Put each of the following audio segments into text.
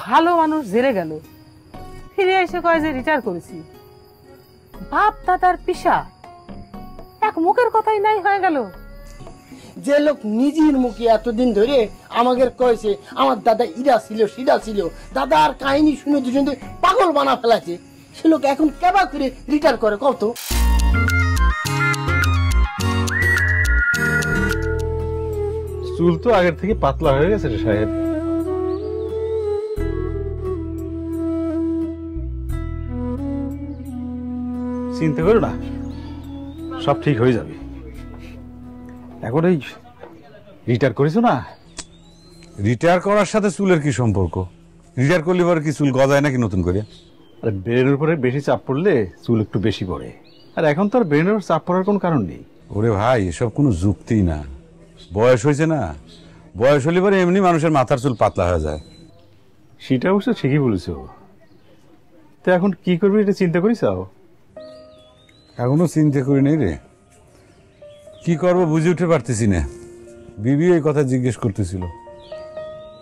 ভালো মানুষ জেলে গেল, ফিরে এসে কয় যে রিটায়ার করেছি। বাপ দাদার পিসা এক মুখের কথাই নাই হয়ে গেল। যে লোক নিজের মুখে এতদিন ধরে আমাদের কয়েছে আমার দাদা ইরা ছিল সিরা ছিল, দাদার কাহিনী শুনে দুজন পাগল বানা ফেলাছে, সে লোক এখন কেবা করে রিটায়ার করে কত? চুল তো আগের থেকে পাতলা হয়ে গেছে রে সাহেব। চিন্তা করো না, সব ঠিক হয়ে যাবে। এখন এই রিটায়ার করেছো না? রিটায়ার করার সাথে চুলের কি সম্পর্ক? রিটায়ার করলে পরে কি চুল গজায় নাকি নতুন করে? আর ব্রেনের উপরে বেশি চাপ পড়লে চুল একটু বেশি পড়ে, আর এখন তো আর ব্রেনের চাপ পড়ার কোনো কারণ নেই। ওরে ভাই, এসব কোনো যুক্তি না। বয়স হয়েছে না, বয়স হলে পরে এমনি মানুষের মাথার চুল পাতলা হয়ে যায়। সেটা অবশ্য ঠিকই বলেছ। তো এখন কি করবি এটা চিন্তা করিস? এখনো চিন্তা করি নাই রে, কি করবো বুঝে উঠে পারতেছি না। বিবি এই কথা জিজ্ঞেস করতেছিল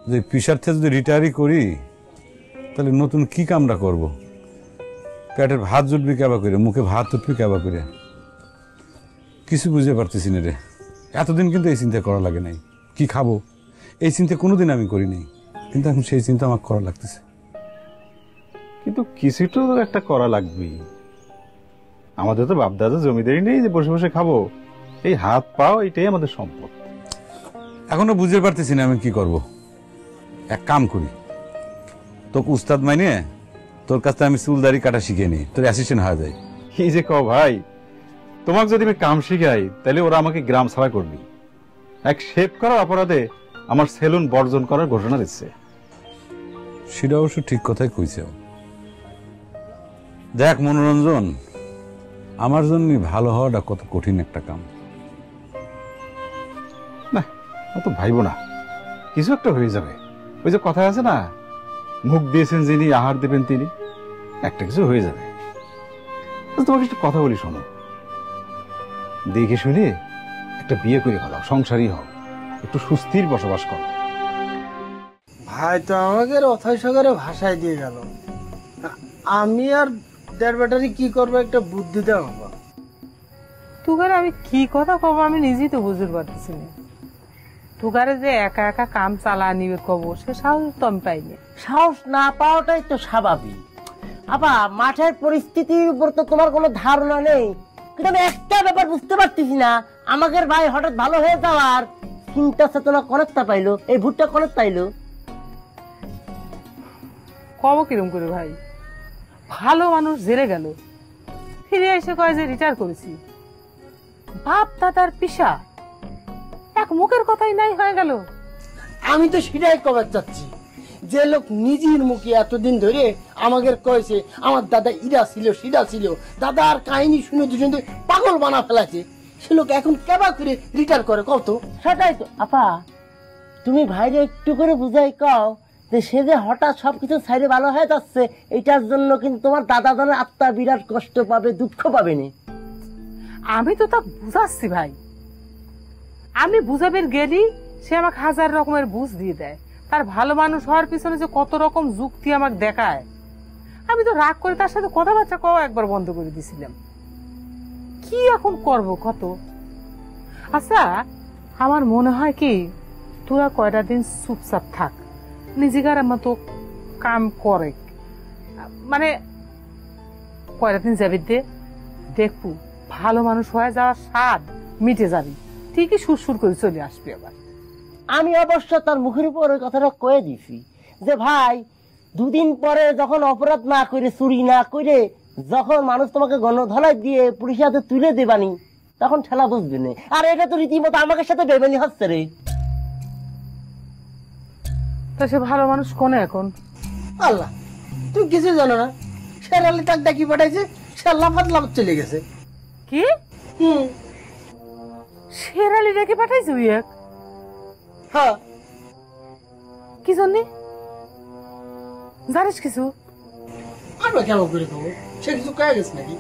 যে পিসার্থে যদি রিটায়ারই করি তাহলে নতুন কি কামটা করব। পেটের ভাত জুটবি কেবা করে, মুখে ভাত উঠবি কেবা করে, কিছু বুঝতে পারতেছি না রে। এতদিন কিন্তু এই চিন্তা করা লাগে নাই। কি খাবো এই চিন্তা কোনোদিন আমি করি নাই, কিন্তু এখন সেই চিন্তা আমার করা লাগতেছে। কিন্তু কিছুটা তো একটা করা লাগবেই। আমাদের তো বাপ দাদা জমিদারি নেই যে বসে বসে খাবো। এই হাত পাও এটাই আমাদের সম্পদ। এখনো বুঝতে পারতেছি না আমি কি করব। এক কাম করি, তোকে উস্তাদ মাইনে তোর কাছ থেকে আমি চুলদারি কাটা শিখে নিই, তোর অ্যাসিস্ট্যান্ট হয়ে যায়। কি যে কও ভাই, তোমাকে যদি আমি কাম শিখাই তাহলে ওরা আমাকে গ্রাম ছাড়া করবি। এক শেভ করার অপরাধে আমার সেলুন বর্জন করার ঘোষণা দিচ্ছে। সেটা অবশ্য ঠিক কথাই কইছে। দেখ মনোরঞ্জন, আমার জন্য ভালো হওয়াটা কত কঠিন একটা কাম। না অত ভাইবো না, কিছু একটা হয়ে যাবে। ওই যে কথা আছে না, মুখ দিয়েছেন যিনি আহার দেবেন তিনি। একটা কিছু হয়ে যাবে। তোমাকে একটা কথা বলি শোনো, দেখে শুনে একটা বিয়ে করে ফেলাও, সংসারী হও, একটু সুস্থির বসবাস করো। ভাই তো আমাকে অথয় সগরে ভাষায় দিয়ে গেল, আমি আর দেড় ব্যাটারি কি করবো একটা বুদ্ধি দেওয়া হবো। তুগারে আমি কি কথা কব আমি নিজেই তো বুঝতে পারতেছি না। তুগারে যে একা একা কাম চালা নিবে কব সে সাহস তো আমি পাইনি। সাহস না পাওয়াটাই তো স্বাভাবিক। আবার মাঠের পরিস্থিতির উপর তো তোমার কোনো ধারণা নেই, কিন্তু আমি একটা ব্যাপার বুঝতে পারতেছি না, আমাদের ভাই হঠাৎ ভালো হয়ে যাওয়ার চিন্তা চেতনা কনেকটা পাইলো, এই ভুটটা কনেক পাইলো। কব কিরম করে ভাই, ভালো মানুষ জেলে গেল, ফিরে এসে কয় যে রিটায়ার করেছি। বাপ দাদার পিসা এক মুখের কথাই নাই হয়ে গেল। আমি তো সেটাই কবার চাচ্ছি, যে লোক নিজের মুখে এতদিন ধরে আমাদের কয়েছে আমার দাদা ইরা ছিল সিরা ছিল, দাদার কাহিনী শুনে দুজন পাগল বানা ফেলাছে, সে লোক এখন কেবা করে রিটায়ার করে কত? সেটাই তো আপা, তুমি ভাইরে একটু করে বুঝাই কও যে সে যে হঠাৎ সবকিছু ছাইরে ভালো হয়ে যাচ্ছে, এটার জন্য কিন্তু তোমার দাদা দাদার আত্মা বিরাট কষ্ট পাবে, দুঃখ পাবে না। আমি তো তা বুঝাচ্ছি ভাই, আমি বুঝাবের গেলি সে আমাকে হাজার রকমের বুঝ দিয়ে দেয়। তার ভালো মানুষ হওয়ার পিছনে যে কত রকম যুক্তি আমাকে দেখায়, আমি তো রাগ করে তার সাথে কথাবার্তা কও একবার বন্ধ করে দিছিলাম। কি এখন করব কত? আচ্ছা আমার মনে হয় কি তোরা কয়টা দিন চুপচাপ থাক, নিজেকার মতো কাম করে, মানে কয়টা দিন যাবি দে, দেখবো ভালো মানুষ হয়ে যাওয়ার স্বাদ মিটে যাবি, ঠিকই সুরসুর করে চলে আসবি আবার। আমি অবশ্য তার মুখের উপর ওই কথাটা কয়ে দিছি যে ভাই দুদিন পরে যখন অপরাধ না করে, চুরি না করে, যখন মানুষ তোমাকে গণধলাই দিয়ে পুলিশের হাতে তুলে দেবানি, তখন ঠেলা বুঝবে না। আর এটা তো রীতিমতো আমাকে সাথে বেমানি হচ্ছে রে। তা সে ভালো মানুষ কোনে এখন? আল্লাহ, তুমি কিছু জানো না, শের আলী তাক ডাকি পাঠাইছে, সে লাফাত লাফাত চলে গেছে। কি? শের আলী ডেকে পাঠাইছে? হ্যাঁ। কি জন্য জানিস কিছু? আমরা কেমন করে খাবো, সে কিছু কয়ে গেছে নাকি?